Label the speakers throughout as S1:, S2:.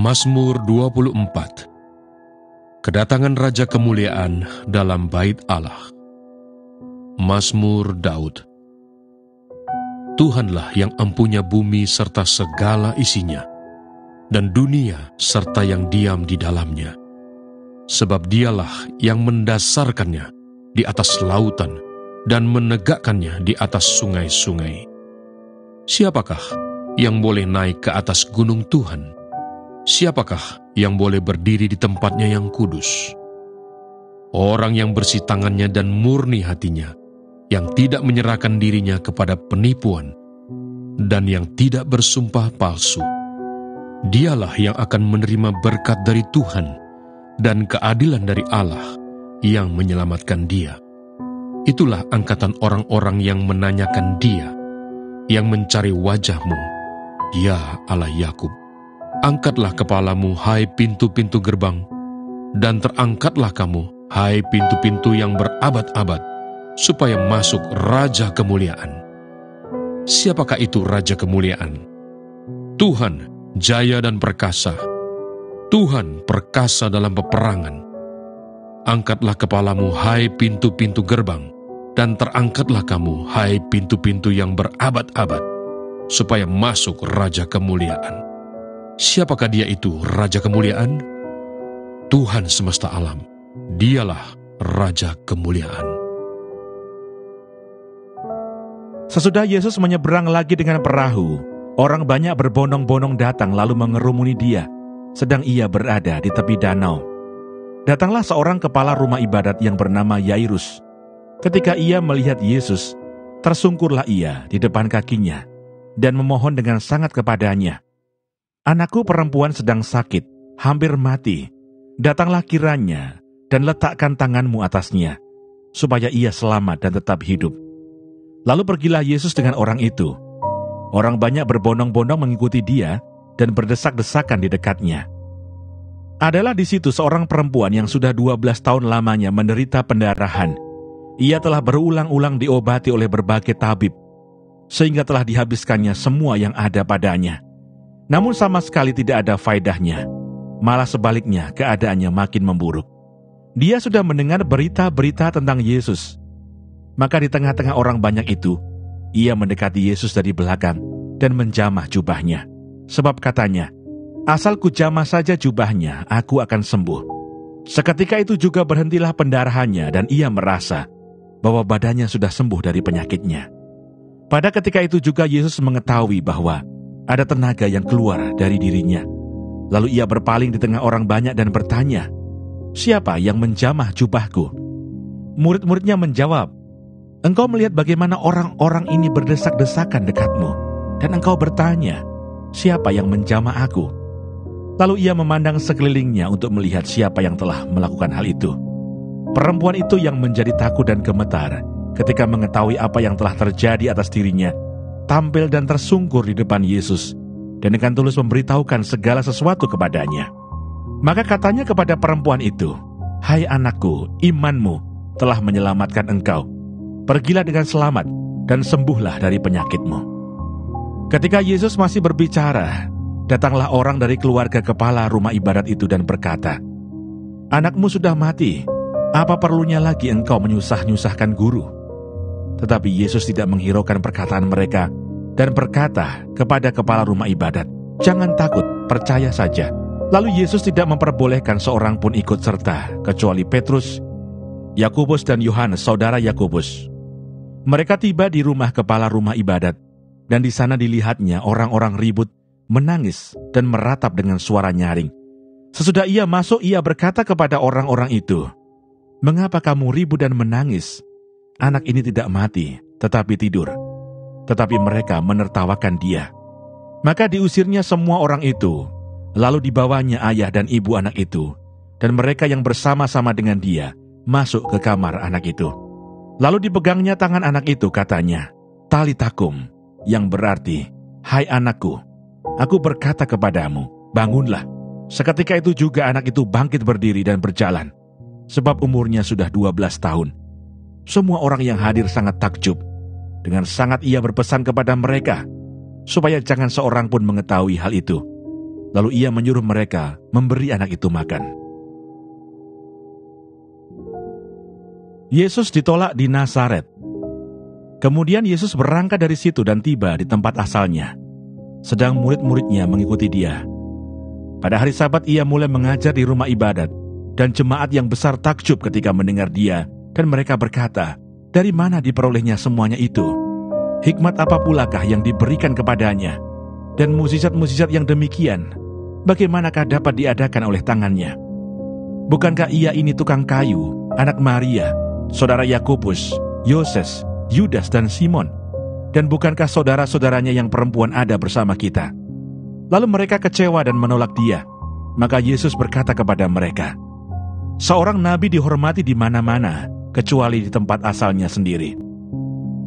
S1: Mazmur 24. Kedatangan Raja Kemuliaan dalam Bait Allah. Mazmur Daud. Tuhanlah yang empunya bumi serta segala isinya, dan dunia serta yang diam di dalamnya. Sebab dialah yang mendasarkannya di atas lautan dan menegakkannya di atas sungai-sungai. Siapakah yang boleh naik ke atas gunung Tuhan? Siapakah yang boleh berdiri di tempatnya yang kudus? Orang yang bersih tangannya dan murni hatinya, yang tidak menyerahkan dirinya kepada penipuan, dan yang tidak bersumpah palsu. Dialah yang akan menerima berkat dari Tuhan dan keadilan dari Allah yang menyelamatkan dia. Itulah angkatan orang-orang yang menanyakan dia, yang mencari wajah-Mu, ya Allah Yakub. Angkatlah kepalamu, hai pintu-pintu gerbang, dan terangkatlah kamu, hai pintu-pintu yang berabad-abad, supaya masuk Raja Kemuliaan. Siapakah itu Raja Kemuliaan? Tuhan, jaya dan perkasa. Tuhan, perkasa dalam peperangan. Angkatlah kepalamu, hai pintu-pintu gerbang, dan terangkatlah kamu, hai pintu-pintu yang berabad-abad, supaya masuk Raja Kemuliaan. Siapakah dia itu, Raja Kemuliaan? Tuhan semesta alam, dialah Raja Kemuliaan.
S2: Sesudah Yesus menyeberang lagi dengan perahu, orang banyak berbondong-bondong datang lalu mengerumuni dia, sedang ia berada di tepi danau. Datanglah seorang kepala rumah ibadat yang bernama Yairus. Ketika ia melihat Yesus, tersungkurlah ia di depan kakinya, dan memohon dengan sangat kepadanya, "Anakku perempuan sedang sakit, hampir mati. Datanglah kiranya dan letakkan tanganmu atasnya, supaya ia selamat dan tetap hidup." Lalu pergilah Yesus dengan orang itu. Orang banyak berbondong-bondong mengikuti dia dan berdesak-desakan di dekatnya. Adalah di situ seorang perempuan yang sudah 12 tahun lamanya menderita pendarahan. Ia telah berulang-ulang diobati oleh berbagai tabib, sehingga telah dihabiskannya semua yang ada padanya. Namun sama sekali tidak ada faedahnya. Malah sebaliknya keadaannya makin memburuk. Dia sudah mendengar berita-berita tentang Yesus. Maka di tengah-tengah orang banyak itu, ia mendekati Yesus dari belakang dan menjamah jubahnya. Sebab katanya, "Asal ku jamah saja jubahnya, aku akan sembuh." Seketika itu juga berhentilah pendarahannya dan ia merasa bahwa badannya sudah sembuh dari penyakitnya. Pada ketika itu juga Yesus mengetahui bahwa ada tenaga yang keluar dari dirinya. Lalu ia berpaling di tengah orang banyak dan bertanya, "Siapa yang menjamah jubahku?" Murid-muridnya menjawab, "Engkau melihat bagaimana orang-orang ini berdesak-desakan dekatmu, dan engkau bertanya, 'Siapa yang menjamah aku?'" Lalu ia memandang sekelilingnya untuk melihat siapa yang telah melakukan hal itu. Perempuan itu yang menjadi takut dan gemetar ketika mengetahui apa yang telah terjadi atas dirinya, tampil dan tersungkur di depan Yesus, dan dengan tulus memberitahukan segala sesuatu kepadanya. Maka katanya kepada perempuan itu, "Hai anakku, imanmu telah menyelamatkan engkau. Pergilah dengan selamat dan sembuhlah dari penyakitmu." Ketika Yesus masih berbicara, datanglah orang dari keluarga kepala rumah ibadat itu dan berkata, "Anakmu sudah mati, apa perlunya lagi engkau menyusah-nyusahkan guru?" Tetapi Yesus tidak menghiraukan perkataan mereka dan berkata kepada kepala rumah ibadat, "Jangan takut, percaya saja." Lalu Yesus tidak memperbolehkan seorang pun ikut serta, kecuali Petrus, Yakobus dan Yohanes, saudara Yakobus. Mereka tiba di rumah kepala rumah ibadat, dan di sana dilihatnya orang-orang ribut, menangis, dan meratap dengan suara nyaring. Sesudah ia masuk, ia berkata kepada orang-orang itu, "Mengapa kamu ribut dan menangis? Anak ini tidak mati, tetapi tidur." Tetapi mereka menertawakan dia. Maka diusirnya semua orang itu, lalu dibawanya ayah dan ibu anak itu, dan mereka yang bersama-sama dengan dia masuk ke kamar anak itu. Lalu dipegangnya tangan anak itu, katanya, "Talitakum," yang berarti, "Hai anakku, aku berkata kepadamu, bangunlah." Seketika itu juga anak itu bangkit berdiri dan berjalan, sebab umurnya sudah 12 tahun. Semua orang yang hadir sangat takjub. Dengan sangat ia berpesan kepada mereka, supaya jangan seorang pun mengetahui hal itu. Lalu ia menyuruh mereka memberi anak itu makan. Yesus ditolak di Nazaret. Kemudian Yesus berangkat dari situ dan tiba di tempat asalnya, sedang murid-muridnya mengikuti dia. Pada hari Sabat ia mulai mengajar di rumah ibadat, dan jemaat yang besar takjub ketika mendengar dia, dan mereka berkata, "Dari mana diperolehnya semuanya itu? Hikmat apa pulakah yang diberikan kepadanya? Dan mukjizat-mukjizat yang demikian, bagaimanakah dapat diadakan oleh tangannya? Bukankah ia ini tukang kayu, anak Maria, saudara Yakobus, Yoses, Yudas dan Simon? Dan bukankah saudara-saudaranya yang perempuan ada bersama kita?" Lalu mereka kecewa dan menolak dia. Maka Yesus berkata kepada mereka, "Seorang nabi dihormati di mana-mana, kecuali di tempat asalnya sendiri,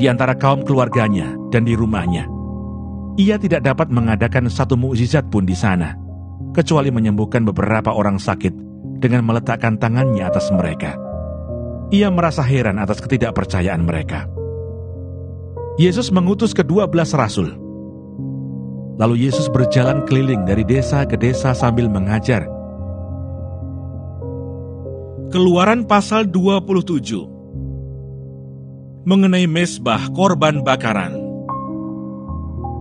S2: di antara kaum keluarganya dan di rumahnya. Ia tidak dapat mengadakan satu mukjizat pun di sana, kecuali menyembuhkan beberapa orang sakit dengan meletakkan tangannya atas mereka." Ia merasa heran atas ketidakpercayaan mereka. Yesus mengutus ke-12 rasul. Lalu Yesus berjalan keliling dari desa ke desa sambil mengajar. Keluaran pasal 27. Mengenai mezbah korban bakaran.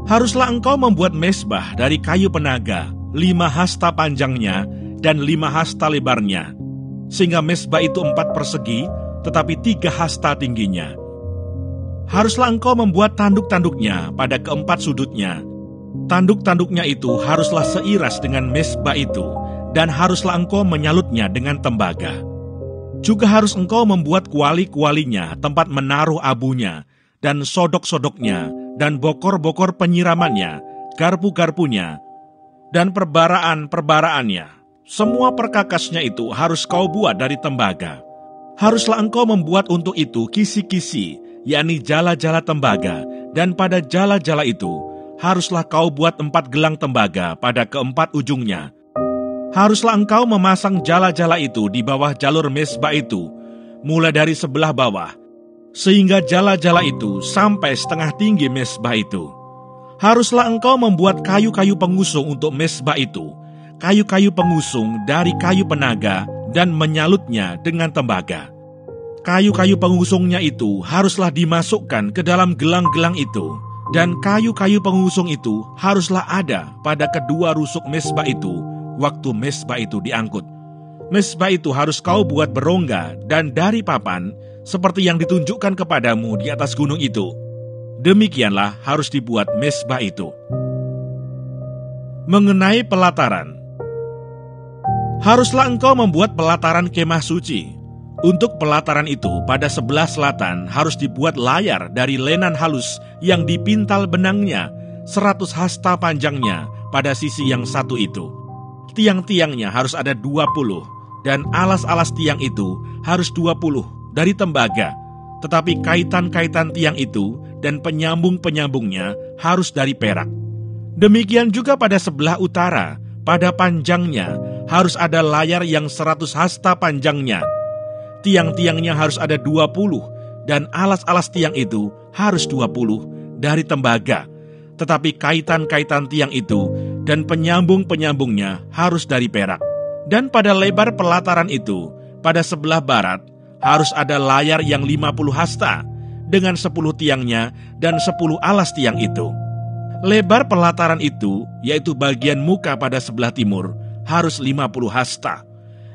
S2: Haruslah engkau membuat mezbah dari kayu penaga, 5 hasta panjangnya dan 5 hasta lebarnya, sehingga mezbah itu 4 persegi, tetapi 3 hasta tingginya. Haruslah engkau membuat tanduk-tanduknya pada keempat sudutnya. Tanduk-tanduknya itu haruslah seiras dengan mezbah itu, dan haruslah engkau menyalutnya dengan tembaga. Juga harus engkau membuat kuali-kualinya, tempat menaruh abunya, dan sodok-sodoknya, dan bokor-bokor penyiramannya, garpu-garpunya, dan perbaraan-perbaraannya. Semua perkakasnya itu harus kau buat dari tembaga. Haruslah engkau membuat untuk itu kisi-kisi, yakni jala-jala tembaga, dan pada jala-jala itu haruslah kau buat 4 gelang tembaga pada keempat ujungnya. Haruslah engkau memasang jala-jala itu di bawah jalur mezbah itu, mulai dari sebelah bawah, sehingga jala-jala itu sampai setengah tinggi mezbah itu. Haruslah engkau membuat kayu-kayu pengusung untuk mezbah itu, kayu-kayu pengusung dari kayu penaga, dan menyalutnya dengan tembaga. Kayu-kayu pengusungnya itu haruslah dimasukkan ke dalam gelang-gelang itu, dan kayu-kayu pengusung itu haruslah ada pada kedua rusuk mezbah itu waktu mezbah itu diangkut. Mezbah itu harus kau buat berongga dan dari papan, seperti yang ditunjukkan kepadamu di atas gunung itu. Demikianlah harus dibuat mezbah itu. Mengenai pelataran. Haruslah engkau membuat pelataran kemah suci. Untuk pelataran itu, pada sebelah selatan harus dibuat layar dari lenan halus yang dipintal benangnya, 100 hasta panjangnya pada sisi yang satu itu. Tiang-tiangnya harus ada 20, dan alas-alas tiang itu harus 20 dari tembaga. Tetapi kaitan-kaitan tiang itu dan penyambung-penyambungnya harus dari perak. Demikian juga pada sebelah utara, pada panjangnya harus ada layar yang 100 hasta panjangnya. Tiang-tiangnya harus ada 20, dan alas-alas tiang itu harus 20 dari tembaga. Tetapi kaitan-kaitan tiang itu dan penyambung-penyambungnya harus dari perak. Dan pada lebar pelataran itu, pada sebelah barat, harus ada layar yang 50 hasta, dengan 10 tiangnya dan 10 alas tiang itu. Lebar pelataran itu, yaitu bagian muka pada sebelah timur, harus 50 hasta.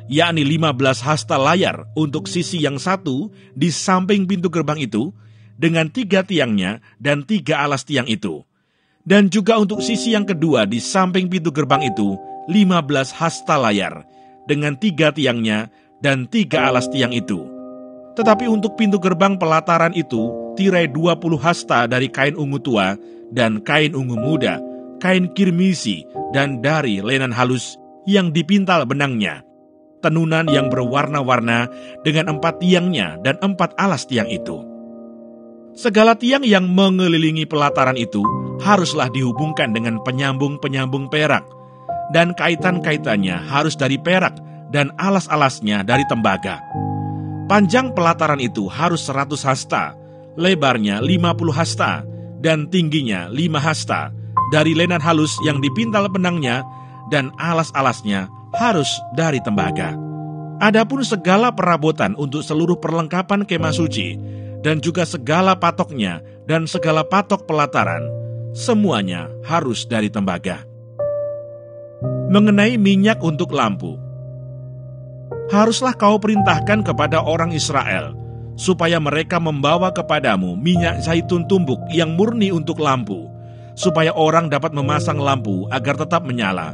S2: Yakni 15 hasta layar untuk sisi yang satu di samping pintu gerbang itu, dengan 3 tiangnya dan 3 alas tiang itu. Dan juga untuk sisi yang kedua di samping pintu gerbang itu, 15 hasta layar, dengan 3 tiangnya dan 3 alas tiang itu. Tetapi untuk pintu gerbang pelataran itu, tirai 20 hasta dari kain ungu tua dan kain ungu muda, kain kirmisi, dan dari lenan halus yang dipintal benangnya. Tenunan yang berwarna-warna dengan 4 tiangnya dan 4 alas tiang itu. Segala tiang yang mengelilingi pelataran itu haruslah dihubungkan dengan penyambung-penyambung perak, dan kaitan-kaitannya harus dari perak dan alas-alasnya dari tembaga. Panjang pelataran itu harus 100 hasta, lebarnya 50 hasta, dan tingginya 5 hasta, dari lenan halus yang dipintal benangnya, dan alas-alasnya harus dari tembaga. Adapun segala perabotan untuk seluruh perlengkapan kemah suci, dan juga segala patoknya dan segala patok pelataran, semuanya harus dari tembaga. Mengenai minyak untuk lampu, haruslah kau perintahkan kepada orang Israel, supaya mereka membawa kepadamu minyak zaitun tumbuk yang murni untuk lampu, supaya orang dapat memasang lampu agar tetap menyala.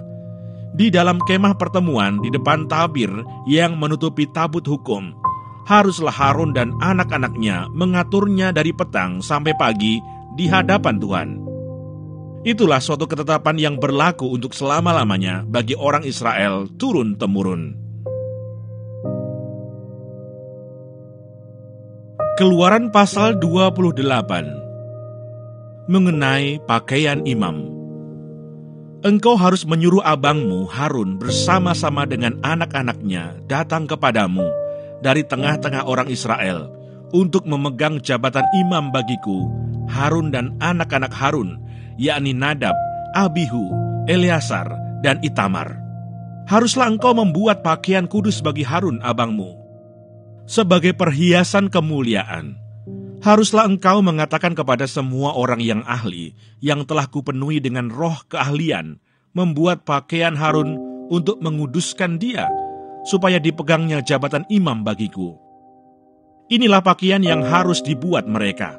S2: Di dalam kemah pertemuan di depan tabir yang menutupi tabut hukum, haruslah Harun dan anak-anaknya mengaturnya dari petang sampai pagi di hadapan Tuhan. Itulah suatu ketetapan yang berlaku untuk selama-lamanya bagi orang Israel turun-temurun. Keluaran pasal 28 mengenai pakaian imam. Engkau harus menyuruh abangmu Harun bersama-sama dengan anak-anaknya datang kepadamu dari tengah-tengah orang Israel untuk memegang jabatan imam bagiku, Harun dan anak-anak Harun, yakni Nadab, Abihu, Eleazar, dan Itamar. Haruslah engkau membuat pakaian kudus bagi Harun abangmu sebagai perhiasan kemuliaan. Haruslah engkau mengatakan kepada semua orang yang ahli, yang telah kupenuhi dengan roh keahlian, membuat pakaian Harun untuk menguduskan dia, supaya dipegangnya jabatan imam bagiku. Inilah pakaian yang harus dibuat mereka: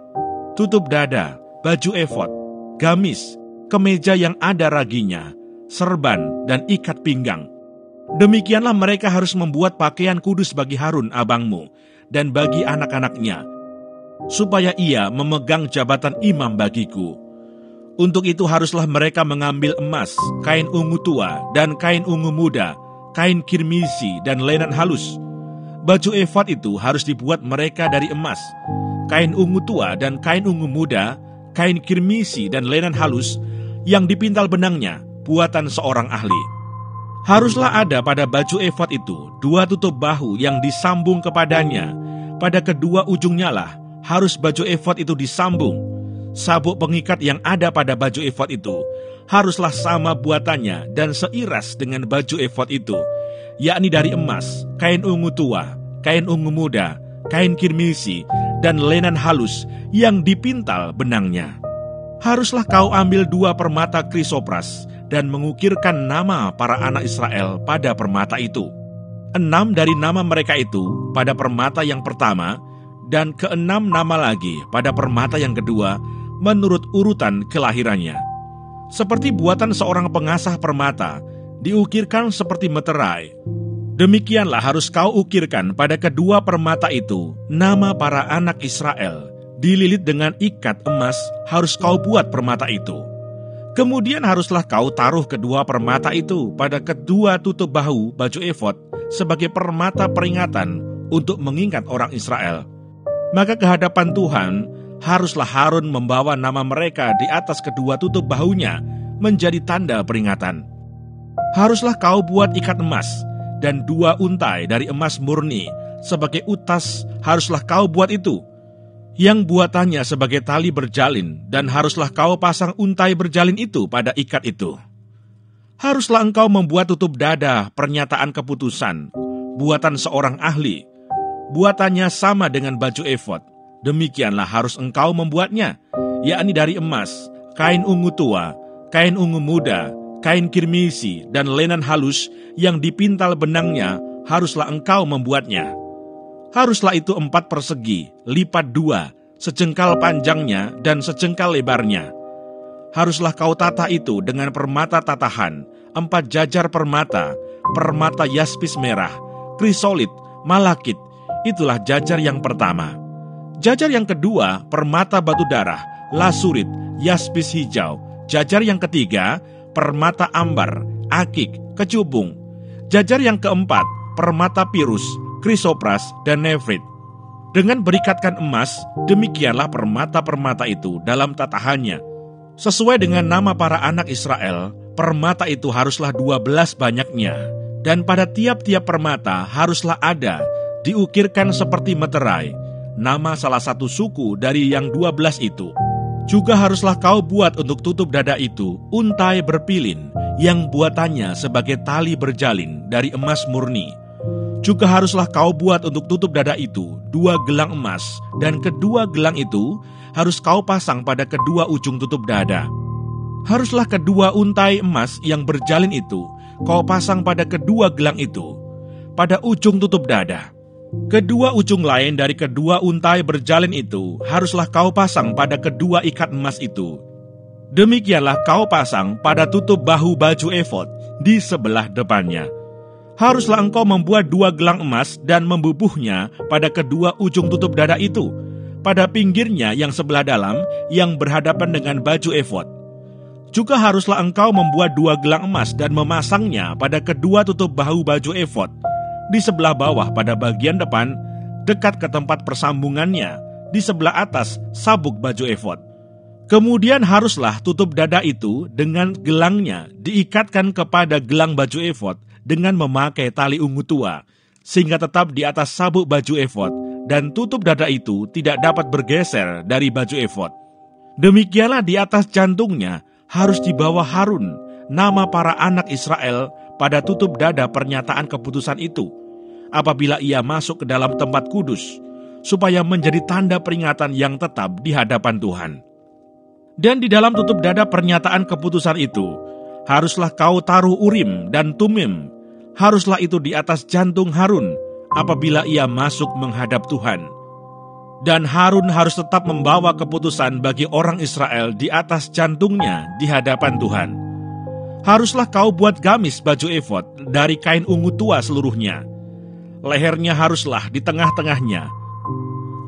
S2: tutup dada, baju efod, gamis, kemeja yang ada raginya, serban, dan ikat pinggang. Demikianlah mereka harus membuat pakaian kudus bagi Harun abangmu dan bagi anak-anaknya, supaya ia memegang jabatan imam bagiku. Untuk itu haruslah mereka mengambil emas, kain ungu tua, dan kain ungu muda, kain kirmisi, dan lenan halus. Baju efod itu harus dibuat mereka dari emas, kain ungu tua dan kain ungu muda, kain kirmisi dan lenan halus, yang dipintal benangnya, buatan seorang ahli. Haruslah ada pada baju efod itu 2 tutup bahu yang disambung kepadanya. Pada kedua ujungnya lah harus baju efod itu disambung. Sabuk pengikat yang ada pada baju efod itu haruslah sama buatannya dan seiras dengan baju efod itu, yakni dari emas, kain ungu tua, kain ungu muda, kain kirmisi, dan lenan halus yang dipintal benangnya. Haruslah kau ambil 2 permata krisopras dan mengukirkan nama para anak Israel pada permata itu. 6 dari nama mereka itu pada permata yang pertama, dan ke-6 nama lagi pada permata yang kedua, menurut urutan kelahirannya. Seperti buatan seorang pengasah permata, diukirkan seperti meterai. Demikianlah harus kau ukirkan pada kedua permata itu nama para anak Israel. Dililit dengan ikat emas harus kau buat permata itu. Kemudian haruslah kau taruh kedua permata itu pada kedua tutup bahu baju efod sebagai permata peringatan untuk mengingat orang Israel. Maka ke hadapan Tuhan, haruslah Harun membawa nama mereka di atas kedua tutup bahunya menjadi tanda peringatan. Haruslah kau buat ikat emas, dan 2 untai dari emas murni sebagai utas haruslah kau buat itu, yang buatannya sebagai tali berjalin, dan haruslah kau pasang untai berjalin itu pada ikat itu. Haruslah engkau membuat tutup dada pernyataan keputusan, buatan seorang ahli. Buatannya sama dengan baju efod. Demikianlah harus engkau membuatnya, yakni dari emas, kain ungu tua, kain ungu muda, kain kirmisi, dan lenan halus yang dipintal benangnya, haruslah engkau membuatnya. Haruslah itu 4 persegi, lipat 2, sejengkal panjangnya dan sejengkal lebarnya. Haruslah kau tata itu dengan permata tatahan, 4 jajar permata, permata yaspis merah, krisolit, malakit. Itulah jajar yang pertama. Jajar yang kedua, permata batu darah, lasurit, yaspis hijau. Jajar yang ketiga, permata ambar, akik, kecubung. Jajar yang keempat, permata pirus, krisopras, dan nefrit. Dengan berikatkan emas, demikianlah permata-permata itu dalam tatahannya. Sesuai dengan nama para anak Israel, permata itu haruslah 12 banyaknya, dan pada tiap-tiap permata haruslah ada, diukirkan seperti meterai, nama salah satu suku dari yang 12 itu. Juga haruslah kau buat untuk tutup dada itu untai berpilin yang buatannya sebagai tali berjalin dari emas murni. Juga haruslah kau buat untuk tutup dada itu 2 gelang emas, dan kedua gelang itu harus kau pasang pada kedua ujung tutup dada. Haruslah kedua untai emas yang berjalin itu kau pasang pada kedua gelang itu, pada ujung tutup dada. Kedua ujung lain dari kedua untai berjalin itu haruslah kau pasang pada kedua ikat emas itu. Demikianlah kau pasang pada tutup bahu baju efod di sebelah depannya. Haruslah engkau membuat 2 gelang emas dan membubuhnya pada kedua ujung tutup dada itu, pada pinggirnya yang sebelah dalam yang berhadapan dengan baju efod. Juga haruslah engkau membuat 2 gelang emas dan memasangnya pada kedua tutup bahu baju efod di sebelah bawah pada bagian depan, dekat ke tempat persambungannya, di sebelah atas sabuk baju efod. Kemudian haruslah tutup dada itu dengan gelangnya diikatkan kepada gelang baju efod dengan memakai tali ungu tua, sehingga tetap di atas sabuk baju efod, dan tutup dada itu tidak dapat bergeser dari baju efod. Demikianlah di atas jantungnya harus dibawa Harun nama para anak Israel pada tutup dada pernyataan keputusan itu, apabila ia masuk ke dalam tempat kudus, supaya menjadi tanda peringatan yang tetap di hadapan Tuhan. Dan di dalam tutup dada pernyataan keputusan itu, haruslah kau taruh Urim dan Tumim, haruslah itu di atas jantung Harun, apabila ia masuk menghadap Tuhan. Dan Harun harus tetap membawa keputusan bagi orang Israel di atas jantungnya di hadapan Tuhan. Haruslah kau buat gamis baju efod dari kain ungu tua seluruhnya. Lehernya haruslah di tengah-tengahnya.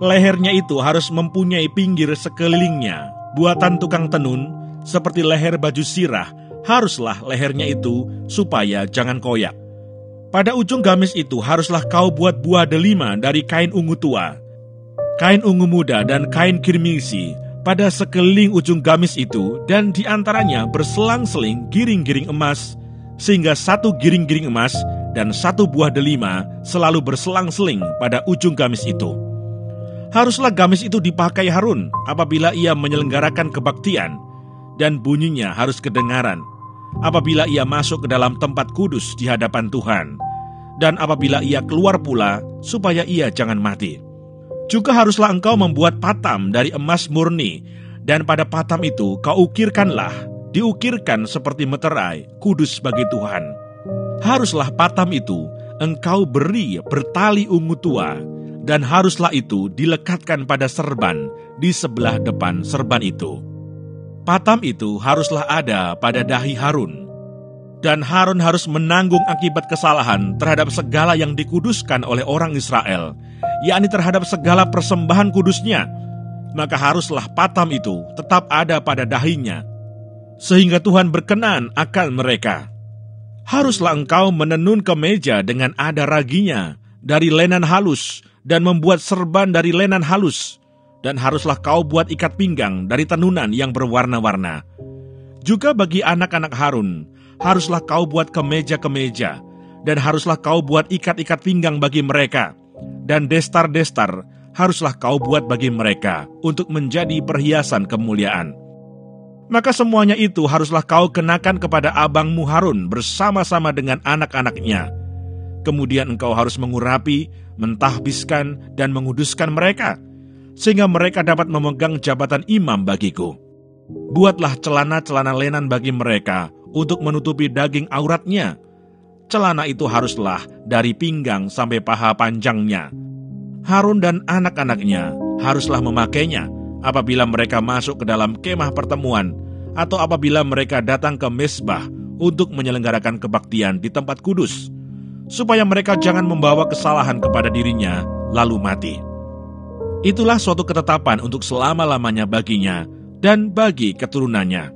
S2: Lehernya itu harus mempunyai pinggir sekelilingnya, buatan tukang tenun, seperti leher baju sirah, haruslah lehernya itu, supaya jangan koyak. Pada ujung gamis itu haruslah kau buat buah delima dari kain ungu tua, kain ungu muda dan kain kirmisi, pada sekeliling ujung gamis itu, dan di antaranya berselang-seling giring-giring emas, sehingga 1 giring-giring emas dan 1 buah delima selalu berselang-seling pada ujung gamis itu. Haruslah gamis itu dipakai Harun apabila ia menyelenggarakan kebaktian, dan bunyinya harus kedengaran apabila ia masuk ke dalam tempat kudus di hadapan Tuhan, dan apabila ia keluar pula, supaya ia jangan mati. Juga haruslah engkau membuat patam dari emas murni, dan pada patam itu kau diukirkan seperti meterai, kudus bagi Tuhan. Haruslah patam itu engkau beri bertali ungu tua, dan haruslah itu dilekatkan pada serban di sebelah depan serban itu. Patam itu haruslah ada pada dahi Harun, dan Harun harus menanggung akibat kesalahan terhadap segala yang dikuduskan oleh orang Israel, yakni terhadap segala persembahan kudusnya. Maka haruslah patam itu tetap ada pada dahinya, sehingga Tuhan berkenan akan mereka. Haruslah engkau menenun kemeja dengan ada raginya dari lenan halus, dan membuat serban dari lenan halus, dan haruslah kau buat ikat pinggang dari tenunan yang berwarna-warna. Juga bagi anak-anak Harun, haruslah kau buat kemeja-kemeja, dan haruslah kau buat ikat-ikat pinggang bagi mereka, dan destar-destar haruslah kau buat bagi mereka untuk menjadi perhiasan kemuliaan. Maka semuanya itu haruslah kau kenakan kepada abangmu Harun bersama-sama dengan anak-anaknya. Kemudian engkau harus mengurapi, mentahbiskan, dan menguduskan mereka, sehingga mereka dapat memegang jabatan imam bagiku. Buatlah celana-celana lenan bagi mereka untuk menutupi daging auratnya. Celana itu haruslah dari pinggang sampai paha panjangnya. Harun dan anak-anaknya haruslah memakainya apabila mereka masuk ke dalam kemah pertemuan, atau apabila mereka datang ke mezbah untuk menyelenggarakan kebaktian di tempat kudus, supaya mereka jangan membawa kesalahan kepada dirinya lalu mati. Itulah suatu ketetapan untuk selama-lamanya baginya dan bagi keturunannya.